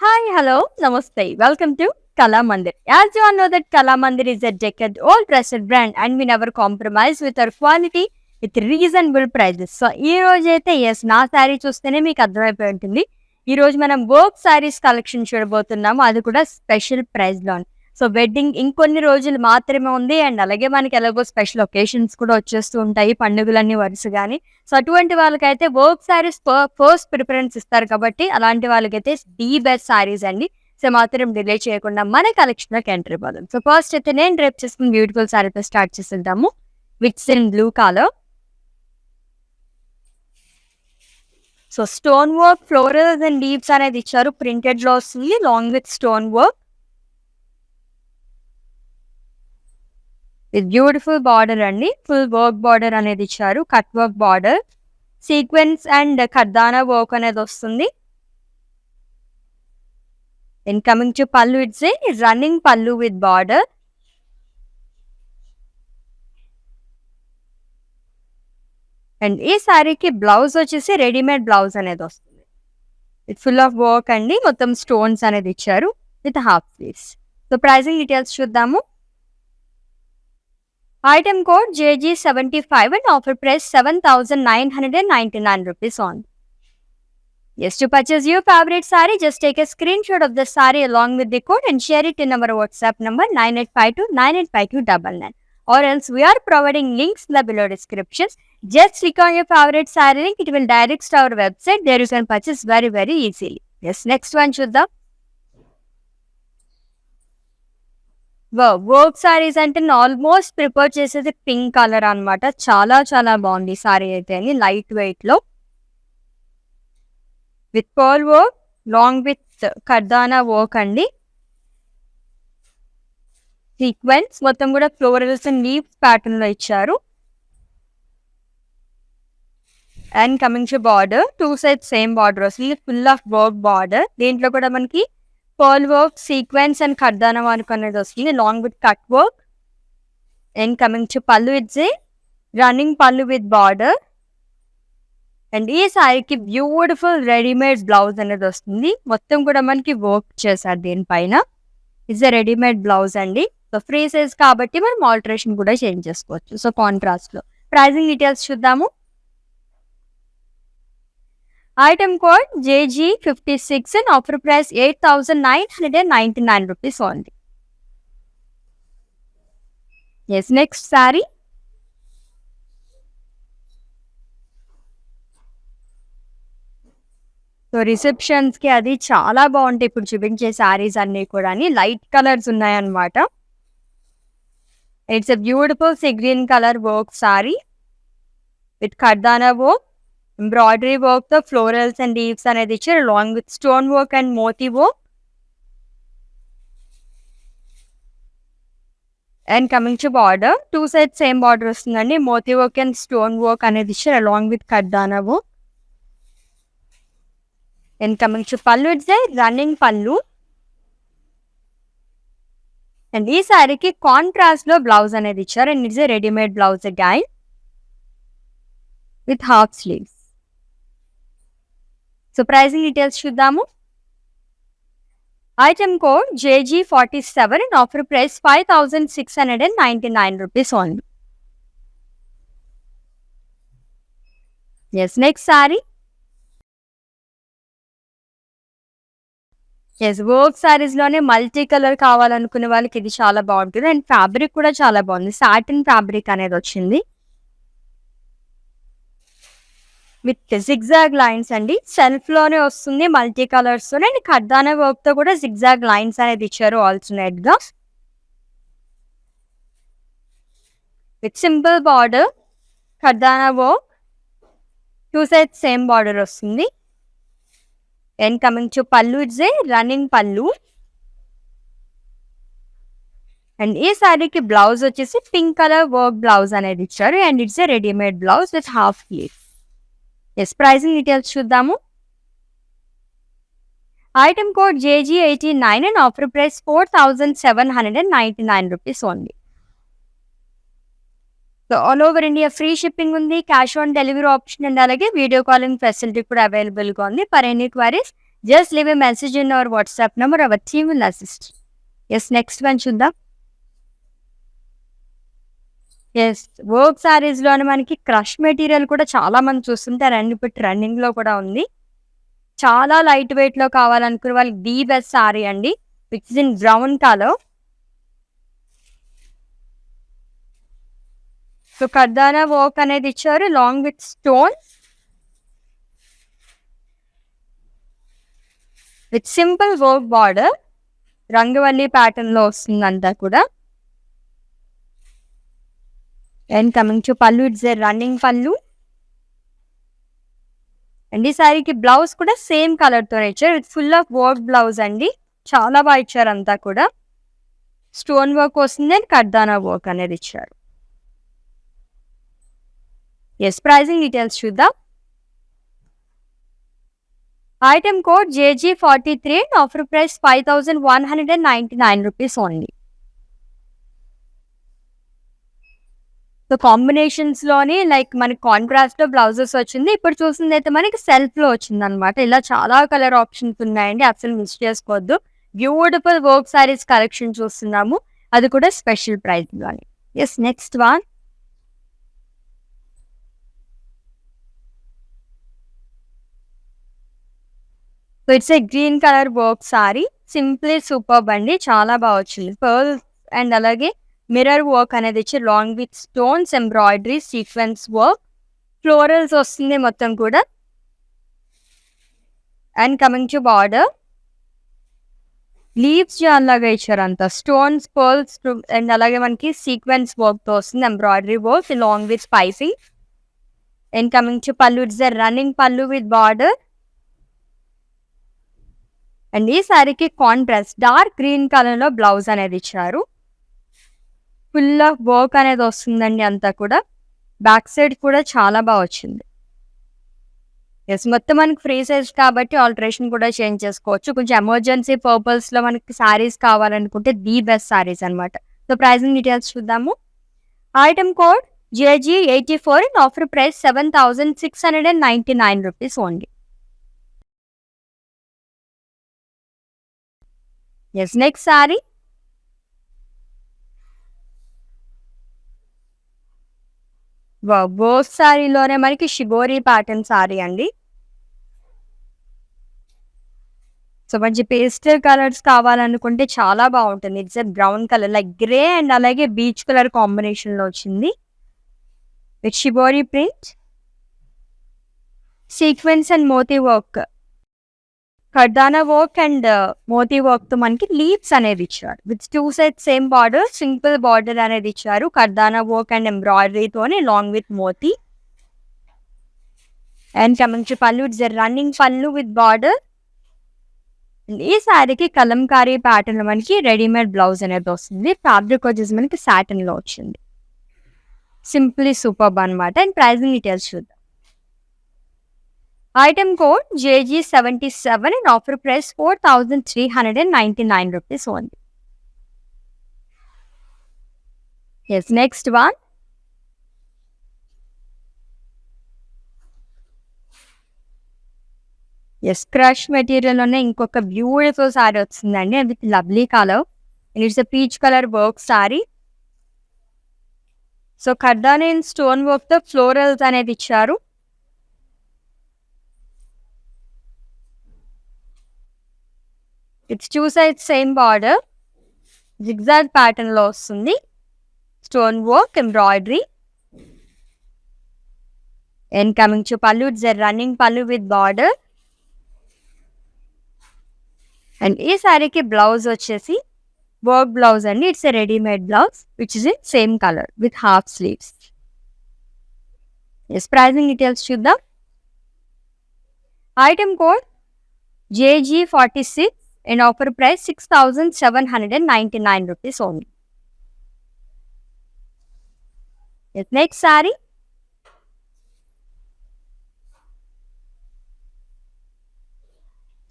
Hi, hello, namaste. Welcome to Kala Mandir. As you all know that Kala Mandir is a decade-old trusted brand and we never compromise with our quality with reasonable prices. So ఈ రోజు అయితే నా శారీ చూస్తేనే మీకు అర్థమైపోయి ఉంటుంది. ఈ రోజు మనం వర్క్ శారీస్ కలెక్షన్ చూడబోతున్నాము. అది కూడా స్పెషల్ ప్రైస్‌లో. సో వెడ్డింగ్ ఇంకొన్ని రోజులు మాత్రమే ఉంది అండ్ అలాగే మనకి ఎలాగో స్పెషల్ ఒకేషన్స్ కూడా వచ్చేస్తూ ఉంటాయి పండుగలన్నీ వరుసగాని. సో అటువంటి వాళ్ళకైతే వర్క్ శారీస్ ఫస్ట్ ప్రిఫరెన్స్ ఇస్తారు కాబట్టి అలాంటి వాళ్ళకైతే ది బెస్ట్ శారీస్ అండి. సో మాత్రం డిలే చేయకుండా మన కలెక్షన్‌లోకి ఎంటర్ అయిపోదాం. సో ఫస్ట్ అయితే నేను డ్రేప్ చేసుకున్న బ్యూటిఫుల్ శారీతో స్టార్ట్ చేసేద్దాము. It's in blue colour. So stone work florals and leaves అనేది ఇచ్చారు. ప్రింటెడ్‌లో వస్తుంది long with stone work. With beautiful border అండి. ఫుల్ వర్క్ బార్డర్ అనేది ఇచ్చారు. Cut work border. Sequence and khardana work అనేది వస్తుంది. And coming to pallu, it's a running pallu with border. And ఈ శారీకి బ్లౌజ్ వచ్చేసి రెడీమేడ్ బ్లౌజ్ అనేది వస్తుంది. విత్ ఫుల్ ఆఫ్ వర్క్ అండి. మొత్తం స్టోన్స్ అనేది ఇచ్చారు with half sleeves. So pricing details చూద్దాము. Item code JG75 and offer price 7,999 rupees on. Yes, to purchase your favorite saree, just take a screenshot of the saree along with the code and share it in our WhatsApp number 9852985299. Or else we are providing links in the below descriptions. Just click on your favorite saree link, it will direct to our website. There you can purchase very easily. Yes, next one చూద్దాం. Work sarees అంటే almost prepare చేసేది pink colour అన్నమాట. చాలా బాగుంది sorry అయితే అని. Light weight లో with pearl work, long with kardana work అండి. సీక్వెన్స్ మొత్తం కూడా ఫ్లోరల్స్ అండ్ లీవ్స్ ప్యాటర్న్ లో ఇచ్చారు. And coming to border, two side same border వస్తుంది. Full of work border. దీంట్లో కూడా మనకి pearl work, sequence and khardana work అనేది వస్తుంది long with cut work. And coming to pallu, it's a running pallu with border. And ఈ శారీకి బ్యూటిఫుల్ రెడీమేడ్ బ్లౌజ్ అనేది వస్తుంది. మొత్తం కూడా మనకి వర్క్ చేశారు దీనిపైన. ఇట్స్ ఏ రెడీమేడ్ బ్లౌజ్ అండి. సో ఫ్రీ సైజ్ కాబట్టి మనం ఆల్టరేషన్ కూడా చేంజ్ చేసుకోవచ్చు. సో కాంట్రాస్ట్ లో ప్రైజింగ్ డీటెయిల్స్ చూద్దాము. Item code JG56 and offer price 8,999 rupees only. Yes, next saree. So receptions కి అది చాలా బాగుంటాయి. ఇప్పుడు చూపించే సారీస్ అన్ని కూడా లైట్ కలర్స్ ఉన్నాయన్నమాట. It's a beautiful sea green colour work sorry with ఖర్దానా work, embroidery work తో ఫ్లోరల్స్ అండ్ లీవ్స్ అనేది ఇచ్చారు long with stone work and moti work. And coming to border, two side same border వస్తుందండి. Moti work and stone work అనేది ఇచ్చారు along with ఖర్దానా work. And coming to pallu, it's a running pallu. And ఈ శారీకి contrast లో blouse అనేది ఇచ్చారు. And it's a readymade blouse again with half sleeves. So pricing details చూద్దాము. Item code JG47 and offer price 5,699 rupees only. Yes, next saree. Yes, work saris లోనే multi colour కావాలనుకునే వాళ్ళకి ఇది చాలా బాగుంటుంది. అండ్ ఫ్యాబ్రిక్ కూడా చాలా బాగుంది. సాటిన్ ఫ్యాబ్రిక్ అనేది వచ్చింది విత్ జిగ్జాగ్ లైన్స్ అండి. సెల్ఫ్ లోనే వస్తుంది మల్టీ కలర్స్ తో. అండ్ ఖర్దానా వర్క్ తో కూడా జిగ్జాగ్ లైన్స్ అనేది ఇచ్చారు ఆల్టర్నేట్ గా with simple border, khardana work, two side same border వస్తుంది. And coming to pallu, it's a running pallu. And ఈ శారీకి బ్లౌజ్ వచ్చేసి పింక్ కలర్ వర్క్ బ్లౌజ్ అనేది ఇచ్చారు. And it's a readymade blouse with half sleeve. Yes, pricing details చూద్దాము. Item code JG89 and offer price 4,799 rupees only. So all over India free shipping ఉంది. Cash on delivery option and అలాగే video calling facility కూడా అవైలబుల్గా ఉంది. For any queries Just leave a message in our WhatsApp number. Our team will assist. Yes, next one చూద్దాం. Yes work saris లోనే మనకి crush material కూడా చాలా మంది చూస్తుంటారండి. ఇప్పుడు ట్రెండింగ్ లో కూడా ఉంది. చాలా లైట్ వెయిట్ లో కావాలనుకునే వాళ్ళకి ది బెస్ట్ సారీ అండి. Which is in brown colour. So kardana work అనేది ఇచ్చారు long with stone with simple work border. Rangavalli pattern లో వస్తుందంతా కూడా. And coming to pallu, it's a running pallu. And ఈ శారీకి బ్లౌజ్ కూడా సేమ్ కలర్ తో ఇచ్చారు. It's full of work blouse అండి. చాలా బాగా ఇచ్చారు అంతా కూడా. స్టోన్ వర్క్ వస్తుంది అండ్ కర్దానా వర్క్ అనేది ఇచ్చారు. ఎస్, ప్రైజింగ్ డీటెయిల్స్ చూద్దాం. Item code JG43 and offer price 5,199 rupees only. So combinations లోని లైక్ మనకి కాంట్రాస్ట్ లో బ్లౌజెస్ వచ్చింది. ఇప్పుడు చూసింది అయితే మనకి సెల్ఫ్ లో వచ్చింది అనమాట. ఇలా చాలా కలర్ ఆప్షన్స్ ఉన్నాయండి, అసలు మిస్ చేసుకోవద్దు. బ్యూటిఫుల్ వర్క్ సారీస్ కలెక్షన్ చూస్తున్నాము, అది కూడా స్పెషల్ ప్రైస్ లోని. Yes, next one. So it's a green colour work sari. Simply superb అండి, చాలా బాగా వచ్చింది. పర్ల్ అండ్ అలాగే మిర్రర్ వర్క్ అనేది ఇచ్చి long with stones, embroidery, sequence work, florals వస్తుంది మొత్తం కూడా. And coming to border, leaves లాగా ఇచ్చారు అంతా. స్టోన్స్, పర్ల్స్ అండ్ అలాగే మనకి సీక్వెన్స్ వర్క్ తో వస్తుంది, embroidery work long with spicy. And coming to pallu, it's the running పళ్ళు విత్ బార్డర్. అండ్ ఈ శారీకి కాంట్రాస్ట్ డార్క్ గ్రీన్ కలర్ లో బ్లౌజ్ అనేది ఇచ్చారు. ఫుల్ ఆఫ్ వర్క్ అనేది వస్తుందండి అంతా కూడా. బ్యాక్ సైడ్ కూడా చాలా బాగా వచ్చింది. ఎస్, మొత్తం మనకి ఫ్రీ సైజ్ కాబట్టి ఆల్టరేషన్ కూడా చేంజ్ చేసుకోవచ్చు. కొంచెం ఎమర్జెన్సీ పర్పస్ లో మనకి శారీస్ కావాలనుకుంటే ది బెస్ట్ శారీస్ అనమాట. సో ప్రైజింగ్ డీటెయిల్స్ చూద్దాము. Item code JG84 and offer price 7,699 rupees only. Yes, next saree. Work శారీలోనే మనకి షిబోరి ప్యాటర్న్ శారీ అండి. సో మంచి పేస్టల్ కలర్స్ కావాలనుకుంటే చాలా బాగుంటుంది. It's brown colour like grey and అలాగే బీచ్ కలర్ కాంబినేషన్ లో వచ్చింది with shibori print, sequence and moti work, kardana work and moti work తో మనకి లీవ్స్ అనేది ఇచ్చారు. With two side same border, simple border అనేది ఇచ్చారు. కర్దానా వర్క్ అండ్ ఎంబ్రాయిడరీతోనే long with moti. And coming to pallu, it's running పళ్ళు విత్ బార్డర్. ఈ శారీకి కలంకారీ ప్యాటర్న్ లో మనకి రెడీమేడ్ బ్లౌజ్ అనేది వస్తుంది. ఫ్యాబ్రిక్ వచ్చేసి మనకి సాటిన్ లో వచ్చింది. సింప్లీ సూపర్బ్ అనమాట. అండ్ ప్రైజింగ్ డీటెయిల్స్ చూద్దాం. Item code JG77 and offer price 4,399 rupees only. Yes, next one. Yes, crush material లోనే ఇంకొక బ్యూటిఫుల్ సారీ వచ్చిందండి with lovely colour. And it's peach colour work sorry. So kardana in stone work తో florals అనేది ఇచ్చారు. It's two side same border, zigzag pattern లో వస్తుంది. Stone work, embroidery. And coming to pallu, it's running పళ్ళు with border. And ఈ శారీకి blouse వచ్చేసి work blouse అండి. It's a readymade blouse which is in same colour with half sleeves. Yes, pricing details చూద్దాం. Item code JG46 and offer price 6,799 rupees only. Yes, next saree.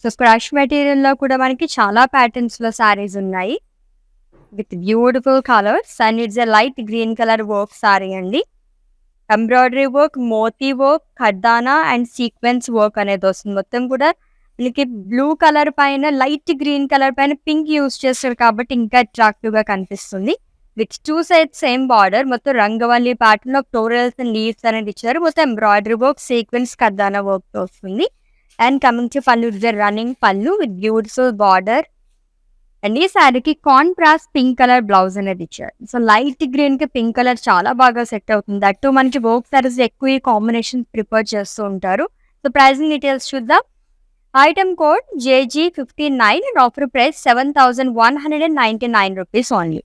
So crush material లో కూడా మనకి చాలా patterns లో సారీస్ ఉన్నాయి with beautiful colours. And it's a light green colour work sorry అండి. Embroidery work, moti work, khardana and sequence work అనేది వస్తుంది. మొత్తం కూడా వీళ్ళకి బ్లూ కలర్ పైన లైట్ గ్రీన్ కలర్ పైన పింక్ యూజ్ చేస్తారు కాబట్టి ఇంకా అట్రాక్టివ్ గా కనిపిస్తుంది. విత్ 2 సైడ్స్ సేమ్ బార్డర్ మొత్తం రంగవల్లి ప్యాటర్న్ లో ఫ్లోరల్స్ అండ్ లీవ్స్ అనేది ఇచ్చారు. మొత్తం ఎంబ్రాయిడరీ వర్క్, సీక్వెన్స్, కర్దానా వర్క్ తో వస్తుంది. And coming to pallu, it's running పళ్ళు విత్ బ్యూటిఫుల్ బార్డర్. అండ్ ఈ శారీకి కాంట్రాస్ట్ పింక్ కలర్ బ్లౌజ్ అనేది ఇచ్చారు. సో లైట్ గ్రీన్ కి పింక్ కలర్ చాలా బాగా సెట్ అవుతుంది. దట్టు మనకి వర్క్ సారీస్ ఎక్కువ ఈ కాంబినేషన్ ప్రిఫర్ చేస్తూ ఉంటారు. సో ప్రైసింగ్ డీటెయిల్స్ చూద్దాం. Item code JG59 and offer price 7,199 rupees only.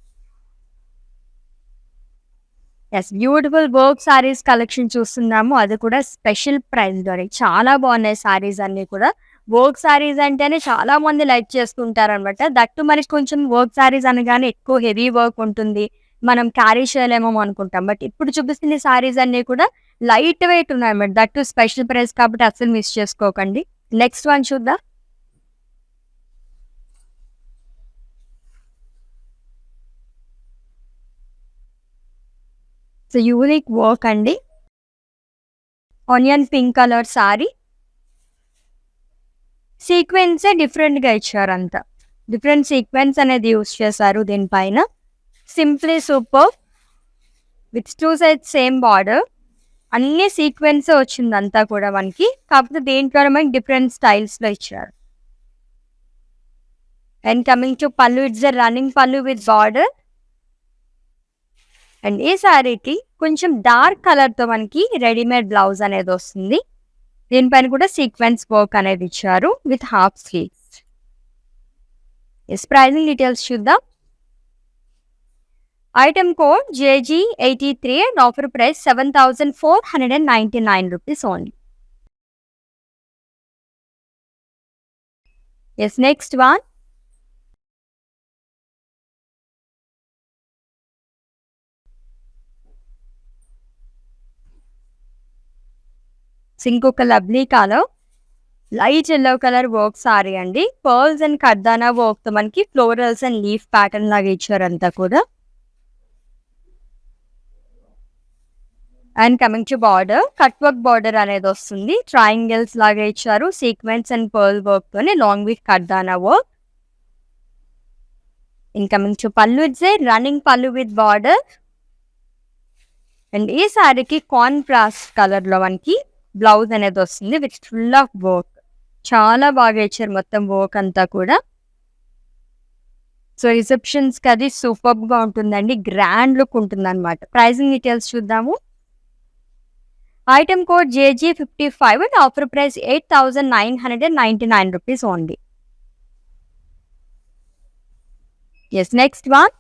Yes, beautiful work saris collection చూస్తున్నాము. అది కూడా స్పెషల్ ప్రైస్ లోనే చాలా బాగున్నాయి సారీస్ అన్ని కూడా. వర్క్ సారీస్ అంటేనే చాలా మంది లైక్ చేస్తుంటారు అనమాట. దట్టు మనకి కొంచెం వర్క్ సారీస్ అనగానే ఎక్కువ హెవీ వర్క్ ఉంటుంది, మనం క్యారీ చేయలేమో అనుకుంటాం. బట్ ఇప్పుడు చూపిస్తున్న సారీస్ అన్ని కూడా లైట్ వెయిట్ ఉన్నాయి అన్నమాట. దట్టు స్పెషల్ ప్రైస్ కాబట్టి అసలు మిస్ చేసుకోకండి. నెక్స్ట్ వన్ చూద్దాం. సో యూనిక్ వర్క్ అండి. Onion pink colour sorry, sequence different గా ఇచ్చారు. అంతా డిఫరెంట్ సీక్వెన్స్ అనేది యూస్ చేశారు దీనిపైన. Simply super with 2 sides same border. అన్ని సీక్వెన్స్ వచ్చింది అంతా కూడా మనకి. కాకపోతే దేంట్లో మనకి డిఫరెంట్ స్టైల్స్ లో ఇచ్చారు. And coming to pallu, it's running పళ్ళు విత్ బార్డర్. అండ్ ఈ శారీకి కొంచెం డార్క్ కలర్ తో మనకి రెడీమేడ్ బ్లౌజ్ అనేది వస్తుంది. దీనిపైన కూడా సీక్వెన్స్ వర్క్ అనేది ఇచ్చారు with half sleeves. Yes, pricing details చూద్దాం. Item code JG83 and offer price 7,499 rupees only. Yes, next one. ఇంకొక lovely colour, light yellow colour work sorry అండి. పర్ల్స్ అండ్ కర్దానా వర్క్ తో మనకి ఫ్లోరల్స్ అండ్ లీఫ్ ప్యాటర్న్ లాగా ఇచ్చారు అంతా కూడా. And coming to border, cut work border అనేది వస్తుంది. ట్రయాంగిల్స్ లాగా ఇచ్చారు. సీక్వెన్స్ అండ్ పర్ల్ వర్క్ తోనే long with kardana work. In coming to pallu, it's running పళ్ళు విత్ బార్డర్. అండ్ ఈ సారీకి కాంట్రాస్ట్ కలర్ లో మనకి బ్లౌజ్ అనేది వస్తుంది విత్ ఫుల్ ఆఫ్ వర్క్. చాలా బాగా ఇచ్చారు మొత్తం వర్క్ అంతా కూడా. సో రిసెప్షన్స్ కి అది సూపర్ గా ఉంటుందండి, గ్రాండ్ లుక్ ఉంటుంది అనమాట. ప్రైజింగ్ డీటెయిల్స్ చూద్దాము. Item code JG55 and offer price 8,999 rupees only. Yes, next one.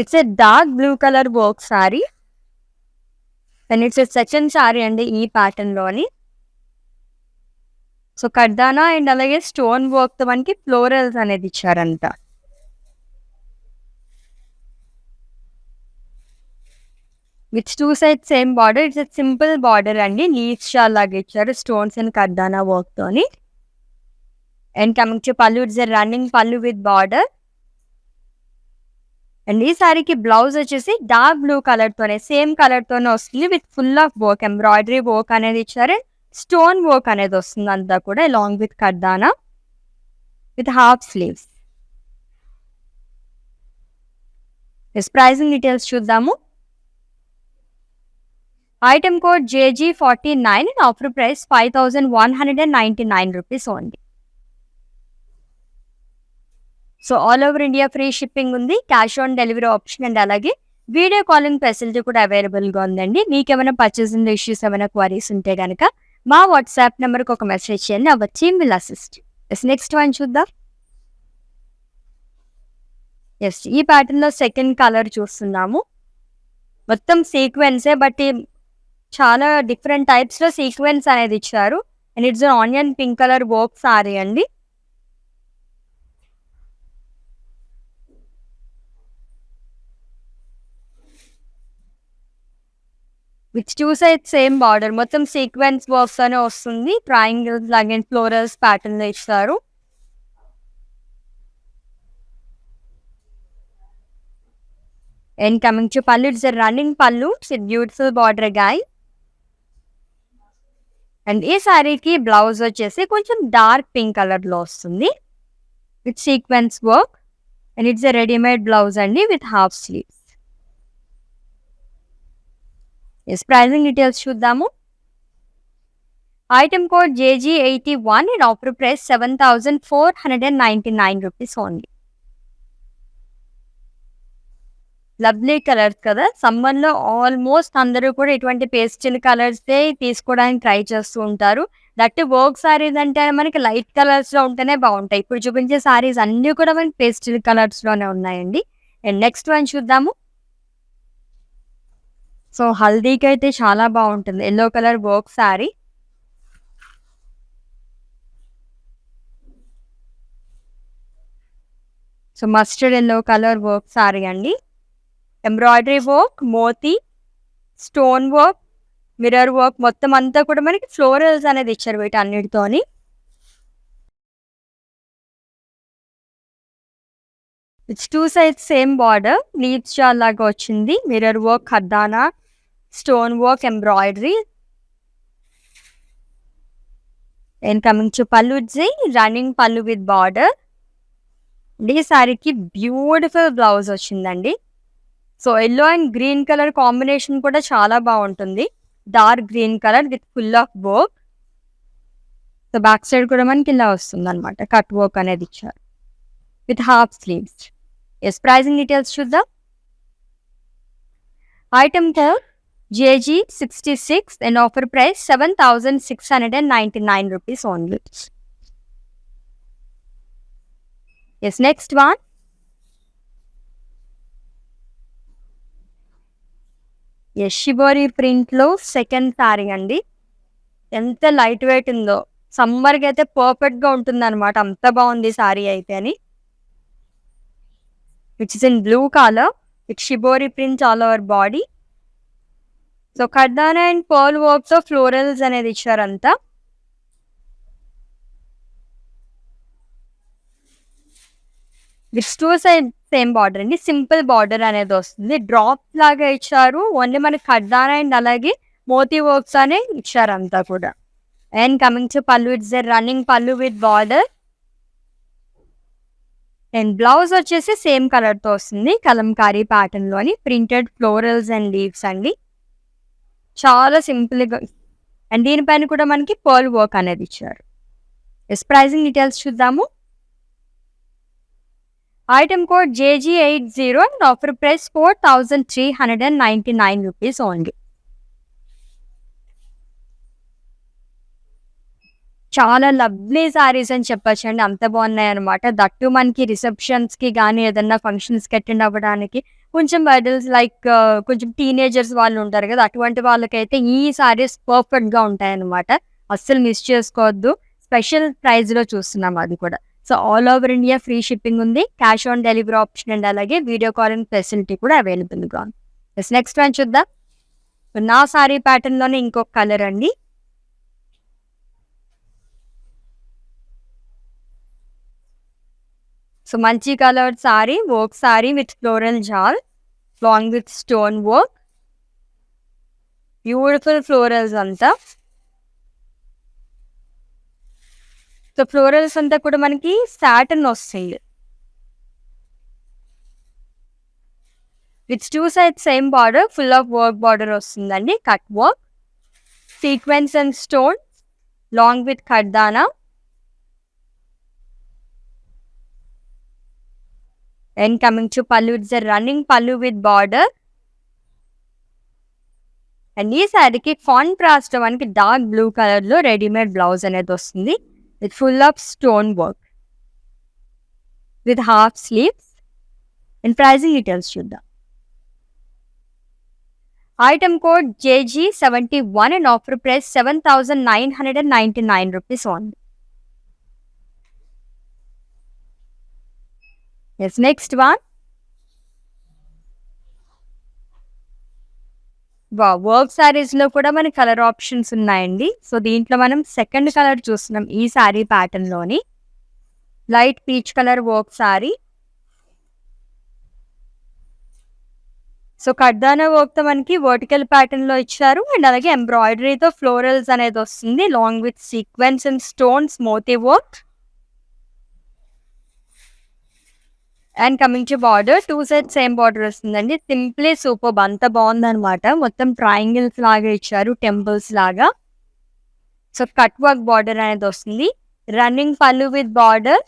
It's a dark blue color work saree and it's a second saree అండి ఈ ప్యాటర్న్ లోని. సో కర్దానా అండ్ అలాగే stone work తో మనకి florals అనేది ఇచ్చారంట. With 2 sides same border. It's simple border అండి, leaves shawl లాగా ఇచ్చారు స్టోన్స్ అండ్ కర్దానా వర్క్ తోని. And coming to pallu, it's running పళ్ళు విత్ బార్డర్. అండ్ ఈ సారీకి బ్లౌజ్ వచ్చేసి డార్క్ బ్లూ కలర్ తోనే సేమ్ కలర్ తోనే వస్తుంది with full of work, embroidery work అనేది ఇచ్చారు. స్టోన్ వర్క్ అనేది వస్తుంది అంతా కూడా long with kardana with half sleeves. Pricing details చూద్దాము. Item code JG49 and offer price 5,199 rupees only. So all over India free shipping ఉంది, cash on delivery option and అలాగే video calling facility కూడా అవైలబుల్గా ఉందండి. మీకు ఏమైనా పర్చేసింగ్ ఇష్యూస్ ఏమైనా queries ఉంటే కనుక మా వాట్సాప్ నెంబర్కి ఒక మెసేజ్ చేయండి, our team will assist. Next one చూద్దాం. ఎస్, ఈ ప్యాటర్న్ లో సెకండ్ కలర్ చూస్తున్నాము. మొత్తం సీక్వెన్సే బట్ చాలా డిఫరెంట్ టైప్స్ లో సీక్వెన్స్ అనేది ఇచ్చారు. And it's onion pink colour work sorry అండి. విత్ 2 సైడ్స్ సేమ్ బార్డర్, మొత్తం సీక్వెన్స్ వర్క్స్ అనే వస్తుంది. ట్రయాంగిల్స్ లాగే ఫ్లోరల్స్ ప్యాటర్న్ లో ఇస్తారు. And coming to pallu, it's a running pallu. It's a beautiful border guy. And ఈ శారీకి బ్లౌజ్ వచ్చేసి కొంచెం డార్క్ పింక్ కలర్ లో వస్తుంది with sequence work and it's a readymade blouse అండి with half sleeves. Yes pricing details చూద్దాము. Item code JG81 and offer price 7,499 rupees only. Lovely colours కదా, summer లో ఆల్మోస్ట్ అందరూ కూడా ఇటువంటి పేస్టల్ కలర్స్ తీసుకోవడానికి ట్రై చేస్తూ ఉంటారు. దట్ వర్క్ సారీస్ అంటే మనకి లైట్ కలర్స్ లో ఉంటేనే బాగుంటాయి. ఇప్పుడు చూపించే సారీస్ అన్ని కూడా మనకి పేస్టల్ కలర్స్ లోనే ఉన్నాయండి. అండ్ నెక్స్ట్ వన్ చూద్దాము. సో హల్దీకి అయితే చాలా బాగుంటుంది yellow colour work sorry. So mustard yellow colour work sorry అండి. Embroidery work, moti, stone work, mirror work మొత్తం అంతా కూడా మనకి ఫ్లోరల్స్ అనేది ఇచ్చారు వీటి అన్నిటితోని. It's 2 sides same border, leaves shawl లాగా వచ్చింది. Mirror work, khardana, stone work, embroidery. And coming to pallu, running pallu with border. ఈ సారీకి బ్యూటిఫుల్ బ్లౌజ్ వచ్చిందండి. So yellow and green colour combination కూడా చాలా బాగుంటుంది. Dark green colour with full of work. So back side కూడా మనకి ఇలా వస్తుంది అనమాట, కట్ వర్క్ అనేది ఇచ్చారు with half sleeves. Yes pricing details చూద్దాం. Item code JG66 and offer price 7,699 rupees only. Yes next one. Shibori print లో second saree అండి. ఎంత లైట్ వెయిట్ ఉందో, సమ్మర్కి అయితే పర్ఫెక్ట్ గా ఉంటుంది అనమాట, అంత బాగుంది సారీ అయితే అని. Which is in blue colour with shibori print all over body. So katdana and pearl work తో ఫ్లోరల్స్ అనేది ఇచ్చారంతా. విత్ 2 sides సేమ్ బార్డర్ అండి, సింపుల్ బార్డర్ అనేది వస్తుంది. డ్రాప్ లాగా ఇచ్చారు, ఓన్లీ మనకి ఖర్దానా అండ్ అలాగే మోతీ వర్క్స్ అనే ఇచ్చారు అంతా కూడా. And coming to pallu, it's a running pallu with border. And blouse వచ్చేసి సేమ్ కలర్ తో వస్తుంది, కలంకారీ ప్యాటర్న్ లోని ప్రింటెడ్ ఫ్లోరల్స్ అండ్ లీవ్స్ అండి. చాలా సింపుల్ గా. అండ్ దీనిపైన కూడా మనకి పర్ల్ వర్క్ అనేది ఇచ్చారు. ఎస్ ప్రైజింగ్ డీటెయిల్స్ చూద్దాము. Item code JG80 and offer price 4,399 rupees only. చాలా లవ్లీ సారీస్ అని చెప్పొచ్చు అండి, అంత బాగున్నాయి అనమాట. దట్టు మనకి రిసెప్షన్స్ కి కానీ ఏదన్నా ఫంక్షన్స్ కి అటెండ్ అవ్వడానికి కొంచెం బర్డల్స్ లైక్ కొంచెం టీనేజర్స్ వాళ్ళు ఉంటారు కదా, అటువంటి వాళ్ళకైతే ఈ సారీస్ పర్ఫెక్ట్ గా ఉంటాయి అనమాట. అస్సలు మిస్ చేసుకోవద్దు. స్పెషల్ ప్రైస్ లో చూస్తున్నాం అది కూడా. So all over India free shipping ఉంది, cash on delivery option and అలాగే వీడియో కాలింగ్ ఫెసిలిటీ కూడా అవైలబుల్ గా ఉంది. నెక్స్ట్ వన్ చూద్దాం. నా సారీ ప్యాటర్న్ లోనే ఇంకొక కలర్ అండి. సో మంచి colour sari, work sorry with floral జాల్ long with stone work, beautiful florals అంతా. సో ఫ్లోరల్స్ అంతా కూడా మనకి సాటన్ వస్తుంది with 2 sides same border, full of work border వస్తుందండి. Cut work, sequence and stone long with katdana. And coming to pallu, it's a running pallu with border. And ఈ శారీకి contrast మనకి dark blue colour లో readymade blouse అనేది వస్తుంది with full of stone work with half sleeves. And pricing details చూద్దాం. Item code JG71 and offer price 7,999 rupees only. Yes next one. Work saris లో కూడా మనకి కలర్ ఆప్షన్స్ ఉన్నాయండి. So దీంట్లో మనం సెకండ్ కలర్ చూస్తున్నాం ఈ సారీ ప్యాటర్న్ లోని. Light peach colour work sorry. So katdana వర్క్‌తో మనకి వర్టికల్ ప్యాటర్న్‌లో ఇచ్చారు. అండ్ అలాగే ఎంబ్రాయిడరీతో ఫ్లోరల్స్ అనేది వస్తుంది. Long with sequence and stones motive work. And coming to border 2 sides same border వస్తుందండి. సింప్లీ సూపర్బ్ అంత బావుందనమాట. మొత్తం ట్రయాంగిల్స్ లాగా ఇచ్చారు టెంపుల్స్ లాగా. సో కట్ వర్క్ బార్డర్ అనేది వస్తుంది. రన్నింగ్ పళ్ళు విత్ బార్డర్.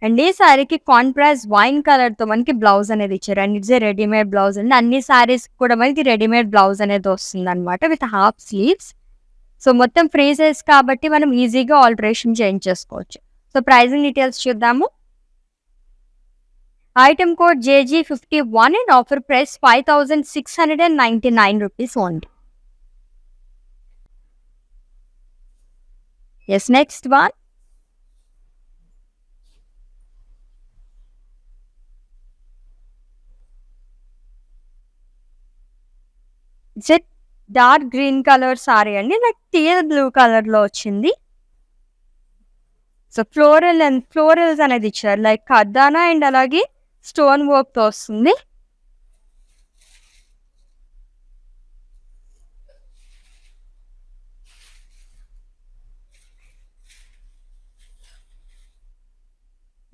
అండ్ ఈ సారీకి కాంట్రాస్ట్ వైన్ కలర్‌తో మనకి బ్లౌజ్ అనేది ఇచ్చారు. And it's a readymade blouse అండి. అన్ని సారీస్ కూడా మనకి రెడీమేడ్ బ్లౌజ్ అనేది వస్తుందనమాట విత్ హాఫ్ స్లీవ్స్. సో మొత్తం ఫ్రీ సైజ్ కాబట్టి మనం ఈజీగా ఆల్టరేషన్ చేంజ్ చేసుకోవచ్చు. సో ప్రైజింగ్ డీటెయిల్స్ చూద్దాము. Item code JG51 and offer price 5699 rupees only. Yes, next one. It's a dark green colour sari అండి. నాకు టీల్ బ్లూ కలర్‌లో వచ్చింది. సో ఫ్లోరల్స్ అనేది ఇచ్చారు. లైక్ కర్దానా అండ్ అలాగే స్టోన్ వర్క్‌తో వస్తుంది.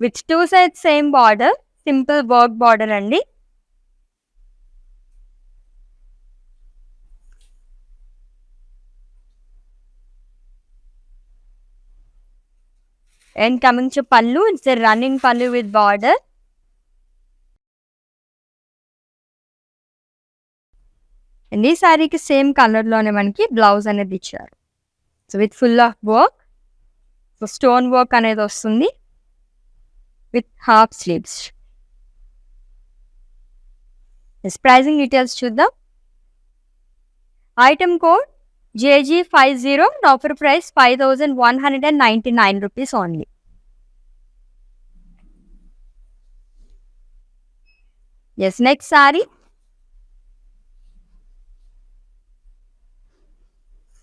With 2 sides same border. Simple work border అండి. And coming to pallu, it's a running pallu with border. And ఈ సారీకి సేమ్ కలర్‌లోనే మనకి బ్లౌజ్ అనేది ఇచ్చారు. So with full of work. So stone work అనేది వస్తుంది with half sleeves. Pricing details చూద్దాం. Item code JG50 and offer price 5199 rupees only. Yes, next sari.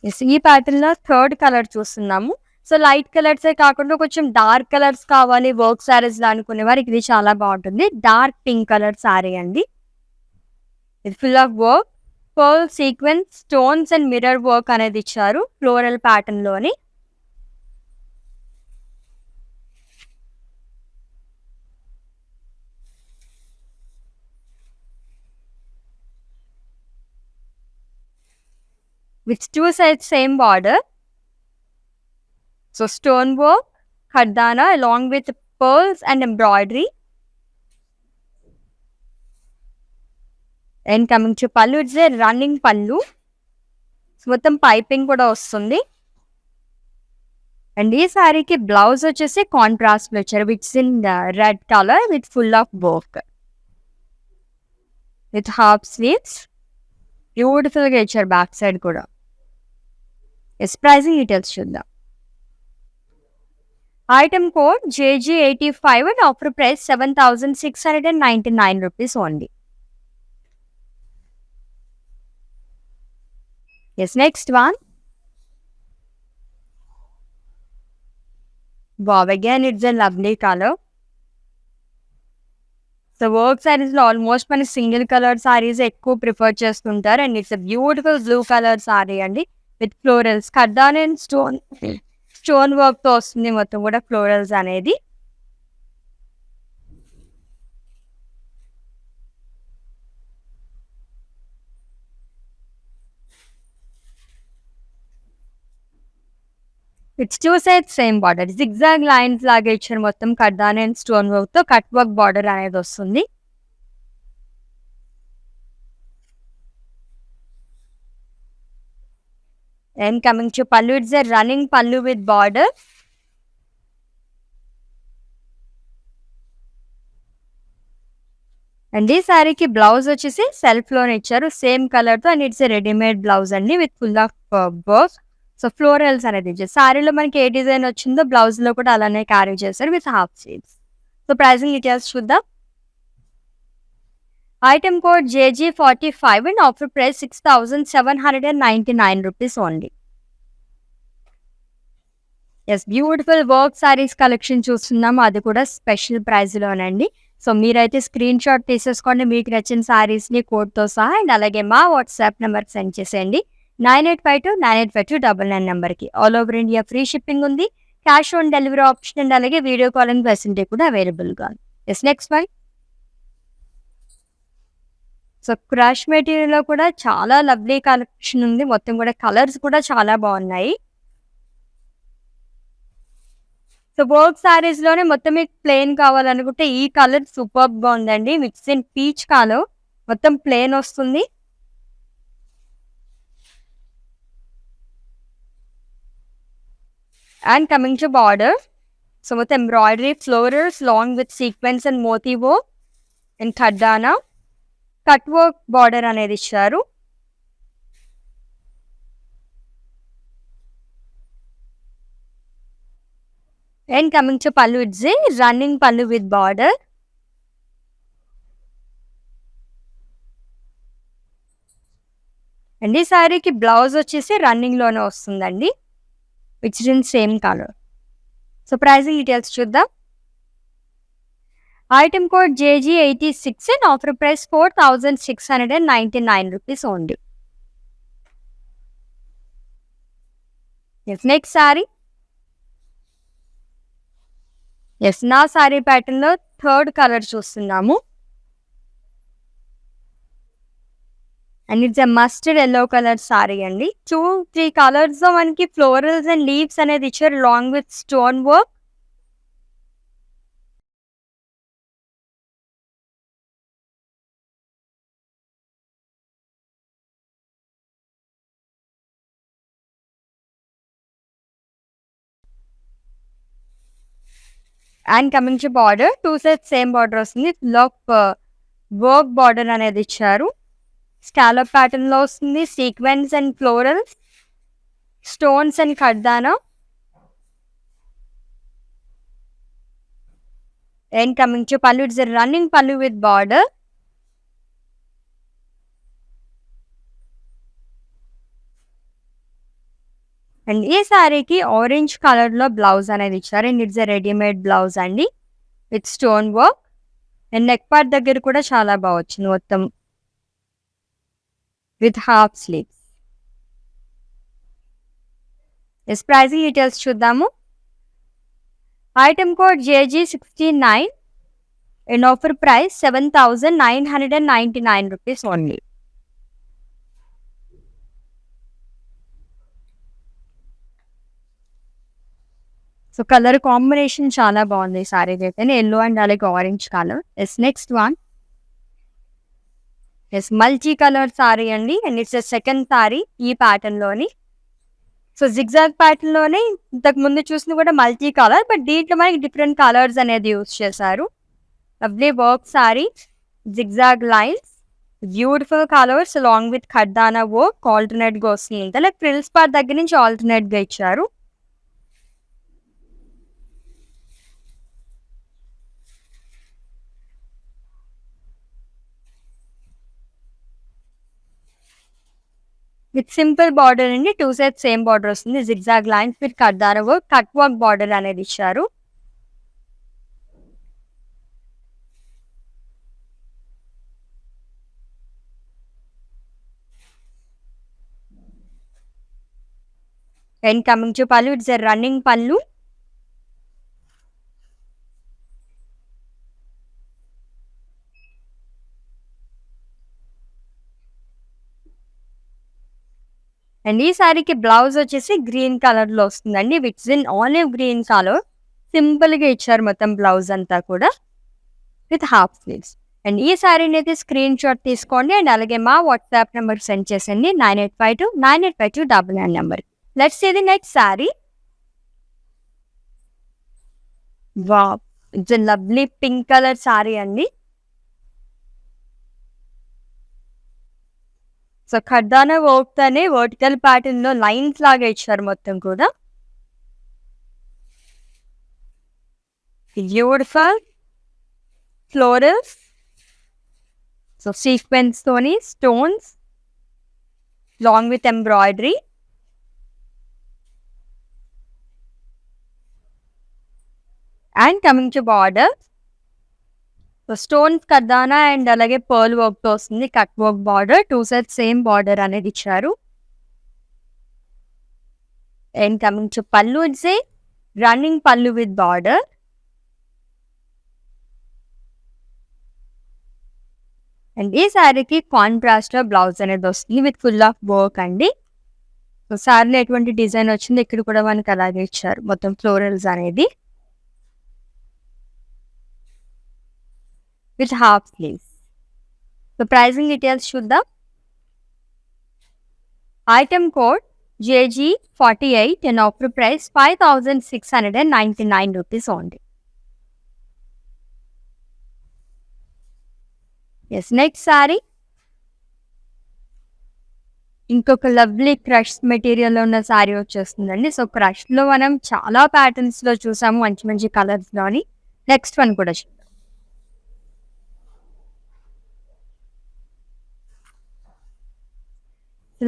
Yes, ఈ ప్యాటర్న్‌లో థర్డ్ కలర్ చూస్తున్నాము. సో లైట్ కలర్సే కాకుండా కొంచెం డార్క్ కలర్స్ కావాలి వర్క్ సారీస్‌లో అనుకునే వారికి ఇది చాలా బాగుంటుంది. డార్క్ పింక్ కలర్ సారీ అండి. ఇది full of work, pearl sequence, stones and mirror work అనేది ఇచ్చారు ఫ్లోరల్ ప్యాటర్న్‌లోని. With 2 sides same border. So stone work, katdana along with pearls and embroidery. And coming to pallu, it's a running pallu. మొత్తం piping కూడా వస్తుంది. And ఈ సారీకి బ్లౌజ్ వచ్చేసి కాంట్రాస్ట్లో ఇచ్చారు. Which's in red colour with full of work with half sleeves. బ్యూటిఫుల్గా ఇచ్చారు బ్యాక్ సైడ్ కూడా. ఎస్, ప్రైజింగ్ డీటెయిల్స్ చూద్దాం. Item code JG85 and offer price 7699 rupees only. Yes, next one. Wow, again it's a lovely colour. So work సారీస్‌లో almost మన single colour saris ఎక్కువ prefer చేస్తుంటారు. And it's a beautiful blue colour sari అండి with florals. Katdana and stone వర్క్‌తో వస్తుంది మొత్తం కూడా florals అనేది. It's 2 sides same border. Zigzag lines లాగా ఇచ్చారు మొత్తం కర్దానా అండ్ స్టోన్ వర్క్‌తో. కట్ వర్క్ బార్డర్ అనేది వస్తుంది. And coming to pallu, it's a running pallu with border. And ఈ సారీకి బ్లౌజ్ వచ్చేసి సెల్ఫ్‌లోనే ఇచ్చారు సేమ్ కలర్‌తో. And it's a readymade blouse అండి with full of work. So florals అనేది ఇచ్చారు. సారీలో మనకి ఏ డిజైన్ వచ్చిందో బ్లౌజ్‌లో కూడా అలానే క్యారీ చేశారు with half sleeves. So pricing details చూద్దాం. Item code JG45 and offer price 6799 rupees only. Yes, beautiful work saris collection చూస్తున్నాము. అది కూడా స్పెషల్ ప్రైస్‌లోనండి. సో మీరైతే స్క్రీన్ షాట్ తీసేసుకోండి మీకు నచ్చిన శారీస్ని కోడ్తో సహా. అండ్ అలాగే మా వాట్సాప్ నెంబర్కి సెండ్ చేసేయండి 9852985299 నెంబర్కి. All over India free shipping ఉంది, cash on delivery option and అలాగే వీడియో కాలింగ్ ఫెసిలిటీ కూడా అవైలబుల్గా ఉంది. Yes, next one. So crush మెటీరియల్లో కూడా చాలా లవ్లీ కలెక్షన్ ఉంది, మొత్తం కూడా కలర్స్ కూడా చాలా బాగున్నాయి. సో వర్క్ శారీస్లోనే మొత్తం మీకు ప్లెయిన్ కావాలనుకుంటే ఈ కలర్ సూపర్గా ఉందండి. మిక్స్ ఇన్ పీచ్ కలర్, మొత్తం ప్లెయిన్ వస్తుంది. And coming to border, so మొత్తం embroidery florals long with sequence and moti work and katdana cut work border అనేది ఇచ్చారు. And coming to pallu, it's a running పళ్ళు విత్ బార్డర్. అండ్ ఈ శారీకి బ్లౌజ్ వచ్చేసి రన్నింగ్లోనే వస్తుందండి, which in same colour. So pricing details చూద్దాం. Item code JG86 and offer price 4699 rupees only. Next sari. Yes, నా శారీ ప్యాటర్న్లో థర్డ్ కలర్ చూస్తున్నాము. And it's a mustard yellow colour sari అండి. 2-3 కలర్స్ లో మనకి ఫ్లోరల్స్ అండ్ లీవ్స్ అనేది ఇచ్చారు long with stone work. And coming to border, 2 sets same border వస్తుంది. Full of work border అనేది ఇచ్చారు. స్కాలప్ ప్యాటర్న్ లో వస్తుంది. Sequence and florals, stones and katdana. And coming to pallu, it's running పళ్ళు విత్ బార్డర్. అండ్ ఈ శారీకి ఆరెంజ్ కలర్ లో blouse అనేది ఇచ్చారు. అండ్ ఇట్స్ రెడీమేడ్ బ్లౌజ్ అండి with stone work. And neck part దగ్గర కూడా చాలా బాగా వచ్చింది, మొత్తం with half sleeves. Yes, pricing details చూద్దాము. Item code JG69 and offer price 7999 rupees only. So colour combination చాలా బాగుంది ఈ సారీ అయితే, ఎల్లో అండ్ అలాగే orange colour. Yes, next one. Yes, multi colour sari అండి. అండ్ ఇట్స్ సెకండ్ సారీ ఈ ప్యాటర్న్ లోని. So zigzag pattern లోనే ఇంతకు ముందు చూసింది కూడా మల్టీ కలర్, బట్ దీంట్లో మనకి డిఫరెంట్ కలర్స్ అనేది యూస్ చేశారు. Lovely work sari, zigzag lines, beautiful colours along with katdana work alternate గా వస్తుంది. లైక్ ఫ్రిల్స్ పార్ట్ దగ్గర నుంచి ఆల్టర్నేట్ గా ఇచ్చారు. విత్ సింపుల్ బార్డర్ అండి. 2 sets సేమ్ బార్డర్ వస్తుంది. Zigzag lines with katdana work, cut work border అనేది ఇచ్చారు. And coming to pallu, it's a running pallu. And ఈ సారీకి బ్లౌజ్ వచ్చేసి గ్రీన్ కలర్ లో వస్తుందండి, which's in olive green colour. Simple గా ఇచ్చారు మొత్తం బ్లౌజ్ అంతా కూడా విత్ హాఫ్ స్లీవ్స్. అండ్ ఈ సారీని అయితే స్క్రీన్ షాట్ తీసుకోండి అండ్ అలాగే మా వాట్సాప్ నెంబర్ సెండ్ చేసండి 9852985299 number. Let's see the next sari. Wow, it's lovely pink colour sari అండి. సో ఖడ్దానా వర్క్ తోనే వర్టికల్ ప్యాటర్న్ లో లైన్స్ లాగా ఇచ్చారు మొత్తం కూడా. బ్యూటిఫుల్ ఫ్లోరల్స్, సో సీక్వెన్స్ తోని stones long with embroidery. And coming to border, so stones katdana and అలాగే పర్ల్ వర్క్ తో వస్తుంది. Cut work border, 2 sides same border అనేది ఇచ్చారు. And coming to pallu, it's a running pallu with border. And ఈ శారీకి contrast blouse అనేది వస్తుంది విత్ ఫుల్ ఆఫ్ వర్క్ అండి. సో శారీలో ఎటువంటి డిజైన్ వచ్చింది ఇక్కడ కూడా మనకి అలాగే ఇచ్చారు, మొత్తం ఫ్లోరల్స్ అనేది with half sleeves. So pricing details చూద్దాం. Item code JG48 and offer price 5,699 rupees only. Yes, next saree. ఇంకొక లవ్లీ క్రష్ మెటీరియల్ ఉన్న శారీ వచ్చేస్తుందండి. సో క్రష్ లో మనం చాలా ప్యాటర్న్స్ లో చూసాము, మంచి మంచి కలర్స్ లోని. నెక్స్ట్ వన్ కూడా చూద్దాం.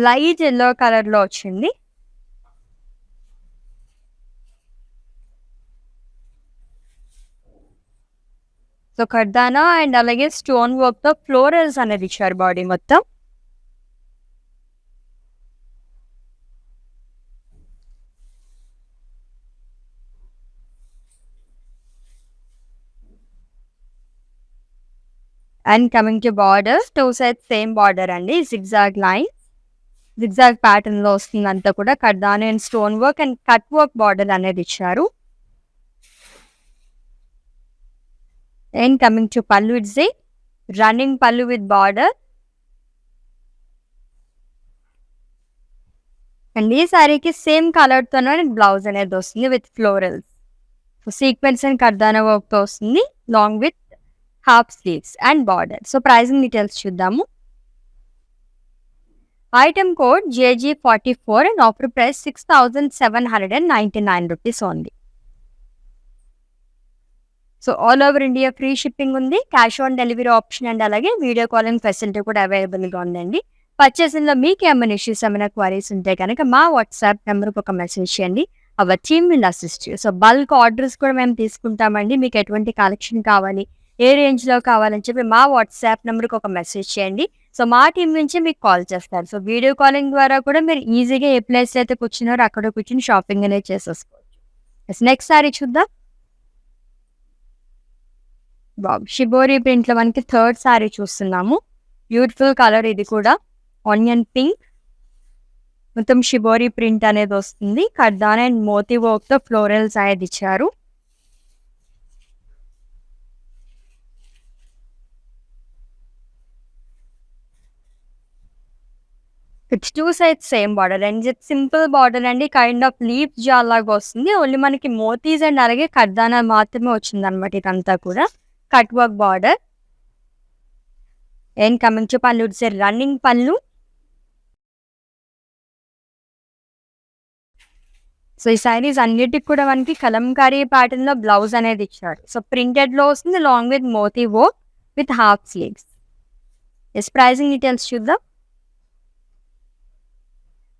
లైట్ ఎల్లో కలర్ లో వచ్చింది. సో కర్దానా అండ్ అలాగే స్టోన్ వర్క్ తో ఫ్లోరల్స్ అనేది ఇచ్చారు బాడీ మొత్తం. And coming to border, 2 sides same border అండి, జిగ్జాగ్ లైన్, జిగ్జాగ్ ప్యాటర్న్ లో వస్తుంది అంతా కూడా. Katdana and stone work and cut work border అనేది ఇచ్చారు. And coming to pallu, it's a running pallu with border. And ఈ శారీకి సేమ్ కలర్ తోనే బ్లౌజ్ అనేది వస్తుంది with florals. Sequence and కర్దానా work తో వస్తుంది, long with half sleeves and border. So pricing details చూద్దాము. Item code JG44 and offer price 6,799 rupees only. So all over India free shipping ఉంది, cash on delivery option and అలాగే video calling facility కూడా అవైలబుల్గా ఉందండి. పర్చేసింగ్లో మీకు ఏమైనా issues, ఏమైనా queries ఉంటే కనుక మా వాట్సాప్ నెంబర్కి ఒక మెసేజ్ చేయండి, our team will assist you. So bulk orders కూడా మేము తీసుకుంటామండి. మీకు ఎటువంటి కలెక్షన్ కావాలి, ఏ రేంజ్లో కావాలని చెప్పి మా వాట్సాప్ నెంబర్కి ఒక మెసేజ్ చేయండి. సో మా టీం నుంచి మీకు కాల్ చేస్తారు. సో వీడియో కాలింగ్ ద్వారా కూడా మీరు ఈజీగా ఏ ప్లేస్ అయితే కూర్చున్నారో అక్కడ కూర్చుని షాపింగ్ అనేది చేసేసుకోవచ్చు. నెక్స్ట్ సారీ చూద్దాం. షిబోరి ప్రింట్ లో మనకి థర్డ్ సారీ చూస్తున్నాము. బ్యూటిఫుల్ కలర్ ఇది కూడా, ఆనియన్ పింక్, మొత్తం షిబోరి ప్రింట్ అనేది వస్తుంది. కర్దానా అండ్ మోతీ వర్క్ తో ఫ్లోరల్స్ అనేది ఇచ్చారు. It's 2 sides same border and simple border అండి, కైండ్ ఆఫ్ లీఫ్ జాల్ లాగా వస్తుంది. ఓన్లీ మనకి మోతీస్ అండ్ అలాగే కర్దానా మాత్రమే వచ్చింది అనమాట. ఇదంతా కూడా cut work border. And coming to pallu, it's running పళ్ళు. సో ఈ సారీస్ అన్నిటికి కూడా మనకి కలంకారీ ప్యాటర్న్ లో బ్లౌజ్ అనేది ఇచ్చాడు. సో ప్రింటెడ్ లో వస్తుంది, long with moti work with half sleeves. Yes, pricing details చూద్దాం.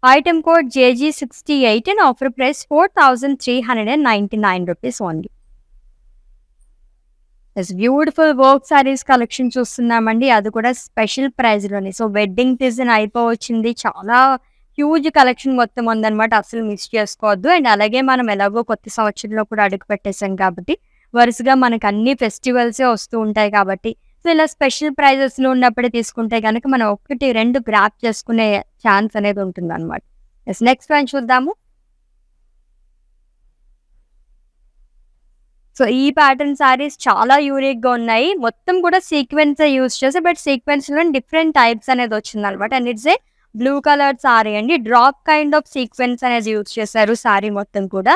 Item code JG68 and offer price 4,399 rupees only. Yes, beautiful work saris collection చూస్తున్నామండి, అది కూడా స్పెషల్ ప్రైస్లోనే. సో వెడ్డింగ్ సీజన్ అయిపోవచ్చింది, చాలా హ్యూజ్ కలెక్షన్ మొత్తం ఉందన్నమాట, అసలు మిస్ చేసుకోవద్దు. అండ్ అలాగే మనం ఎలాగో కొత్త సంవత్సరంలో కూడా అడుగు పెట్టేసాం కాబట్టి వరుసగా మనకు అన్ని ఫెస్టివల్సే వస్తూ ఉంటాయి కాబట్టి, సో ఇలా స్పెషల్ ప్రైజెస్లో ఉన్నప్పుడే తీసుకుంటే కనుక మనం 1-2 గ్రాప్ చేసుకునే ఛాన్స్ అనేది ఉంటుంది అనమాట. ఎస్, నెక్స్ట్ వన్ చూద్దాము. సో ఈ ప్యాటర్న్ సారీస్ చాలా యూనిక్ గా ఉన్నాయి, మొత్తం కూడా సీక్వెన్స్ యూస్ చేసి, బట్ సీక్వెన్స్ లో డిఫరెంట్ టైప్స్ అనేది వచ్చింది అనమాట. And it's a blue colour sari అండి, డ్రాప్ కైండ్ ఆఫ్ సీక్వెన్స్ అనేది యూస్ చేశారు సారీ మొత్తం కూడా.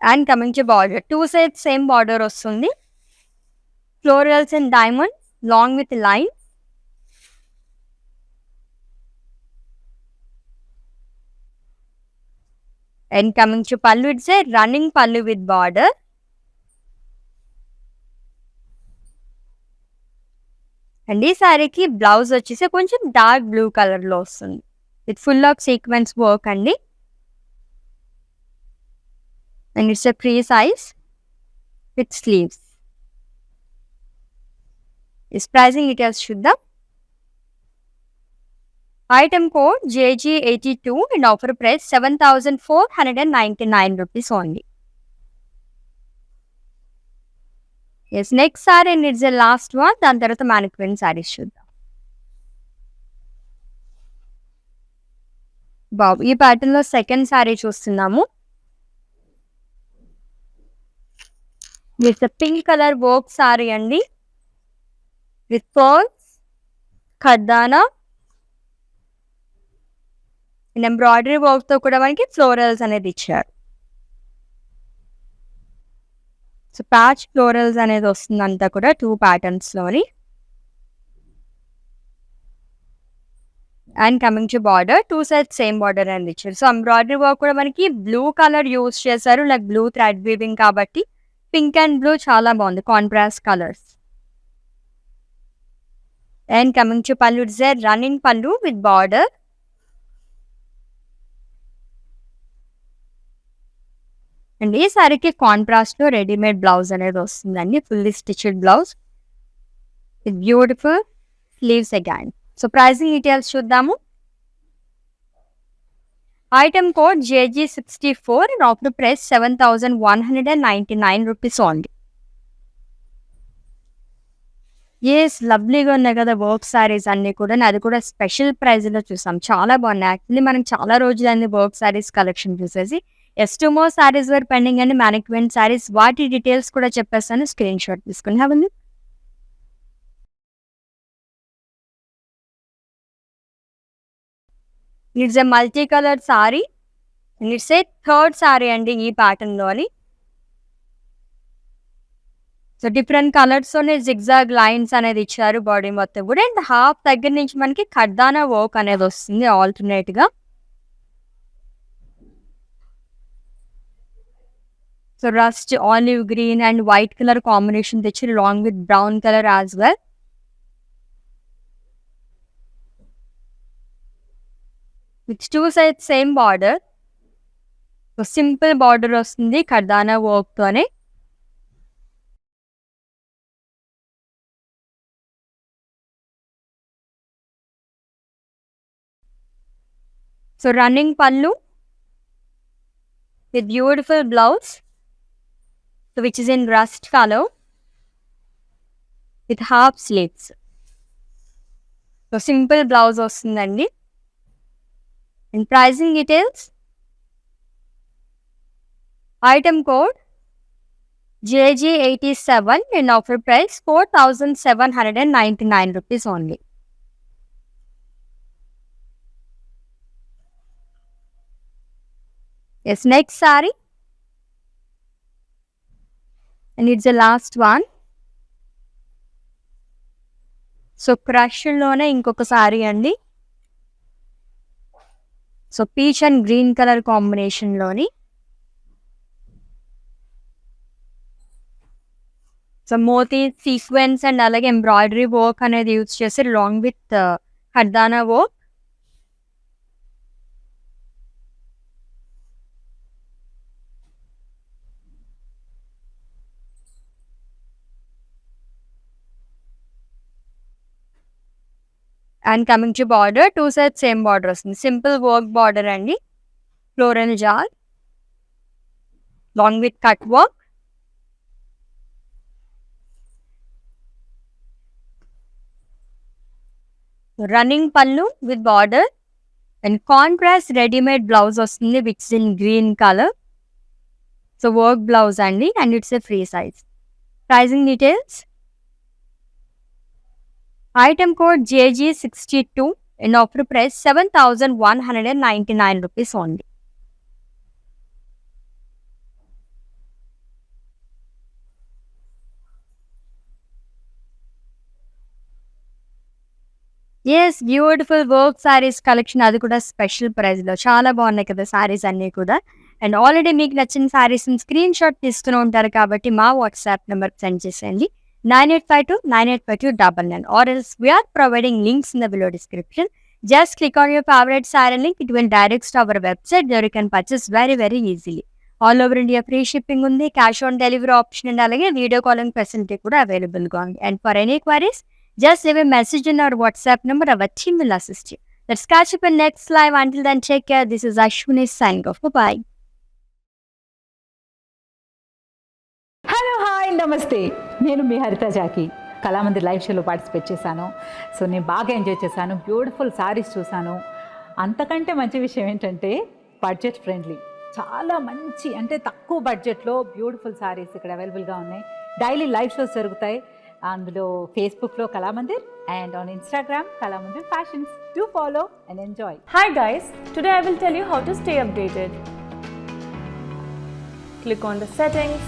And coming to border, 2 sides same border వస్తుంది, florals and diamonds long with line. And coming to pallu, it's a running pallu with border. And ఈ శారీకి blouse వచ్చేసి కొంచెం డార్క్ బ్లూ కలర్లో వస్తుంది with full of sequence work అండి. And it's a free size with sleeves. Yes pricing details చూద్దాం. Item code JG82 and offer price 7,499 rupees only. Yes next sari and it's the last one. దాని తర్వాత mannequin saris చూద్దాం. బాబు ఈ pattern లో second sari చూస్తున్నాము. With pink colour work sorry అండి with pearls, katdana and embroidery work తో కూడా మనకి ఫ్లోరల్స్ అనేది ఇచ్చారు. సో ప్యాచ్ ఫ్లోరల్స్ అనేది వస్తుంది అంతా కూడా 2 ప్యాటర్న్స్ లోని. And coming to border 2 sides same border అనేది ఇచ్చారు. సో ఎంబ్రాయిడరీ వర్క్ కూడా మనకి బ్లూ కలర్ యూస్ చేశారు, లైక్ బ్లూ థ్రెడ్ వీవింగ్ కాబట్టి పింక్ అండ్ బ్లూ చాలా బాగుంది, contrast colours. And coming to pallu, it's a running పళ్ళు విత్ బార్డర్. అండ్ ఈ సారీకి కాంట్రాస్ట్ లో రెడీమేడ్ బ్లౌజ్ అనేది వస్తుందండి, fully stitched blouse with beautiful sleeves again. So pricing details చూద్దాము. Item code JG64 and offer price 7,199 rupees only. Yes లవ్లీగా ఉన్నాయి కదా work saris అన్ని కూడా. అది కూడా స్పెషల్ ప్రైస్ లో చూసాం, చాలా బాగున్నాయి. యాక్చువల్లీ మనం చాలా రోజులైంది వర్క్ సారీస్ కలెక్షన్ చూసేసి. Two more saris were pending and mannequin saris, వాటి డీటెయిల్స్ కూడా చెప్పేస్తాను, స్క్రీన్ షాట్ తీసుకుని హ్యావ్ ఉంది. It's a multi colour sorry and it's A third sorry అండి ఈ ప్యాటర్న్ లోని. సో డిఫరెంట్ కలర్స్ తోనే జిగ్జాగ్ లైన్స్ అనేది ఇచ్చారు బాడీ మొత్తం కూడా. అండ్ హాఫ్ దగ్గర నుంచి మనకి ఖర్దానా వర్క్ అనేది వస్తుంది ఆల్టర్నేట్ గా. So rust olive green and white colour combination తెచ్చి long with brown colour as well. With 2 sides same border. So simple border వస్తుంది ఖర్దానా వర్క్ తోనే. So running pallu with beautiful blouse, so which is in rust color with half sleeves. So simple blouse వస్తుందండి. And pricing details, item code JG87 and offer price 4,799 rupees only. Yes, next saree and it's the last one. So crush లోనే ఇంకొక సారీ అండి. So peach and green colour combination లోని. So మోతీ sequence and అలాగే embroidery work అనేది use చేసి long with ఖర్దానా work. And coming to border 2 sides same border వస్తుంది, simple work border అండి. ఫ్లోరల్ జాల్ long with cut work. Running పళ్ళు with border and contrast readymade blouse వస్తుంది which in green colour. So work blouse అండి and it's a free size. Pricing details, item code JG62 and offer price 7,199 rupees only. Yes beautiful work saris collection, అది కూడా special price లో. చాలా బాగున్నాయి కదా సారీస్ అన్ని కూడా. అండ్ ఆల్రెడీ మీకు నచ్చిన సారీస్ స్క్రీన్ షాట్ తీసుకుని ఉంటారు కాబట్టి మా వాట్సాప్ నెంబర్కి సెండ్ చేసేయండి. 9852985299, or else we are providing links in the below description. Just click on your favorite siren link. It will direct to our website where you can purchase very easily. All over India free shipping ఉంది, cash on delivery option and అలాగే video calling facility కూడా అవైలబుల్గా ఉంది. And for any queries just leave a message in our WhatsApp number. Our team will assist you. Let's catch up in next live. Until then, take care. This is Ashwini signing off. Bye-bye. Hello hi నమస్తే, నేను మీ హరిత Jackie. Kalamandir live షోలో participate చేశాను. So నేను బాగా enjoy చేశాను. Beautiful saris చూశాను. అంతకంటే మంచి విషయం ఏంటంటే బడ్జెట్ ఫ్రెండ్లీ, చాలా మంచి అంటే తక్కువ బడ్జెట్లో బ్యూటిఫుల్ సారీస్ ఇక్కడ అవైలబుల్గా ఉన్నాయి. డైలీ లైవ్ షోస్ జరుగుతాయి. అందులో ఫేస్బుక్లో Kalamandir and on Instagram Kalamandir Fashions. Do follow and enjoy. Hi guys, today I will tell you how to stay updated. Click on the settings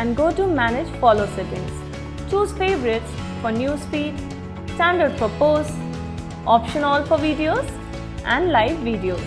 and go to manage follow settings. Choose favorites for newsfeed, standard for posts, option all for videos and live videos.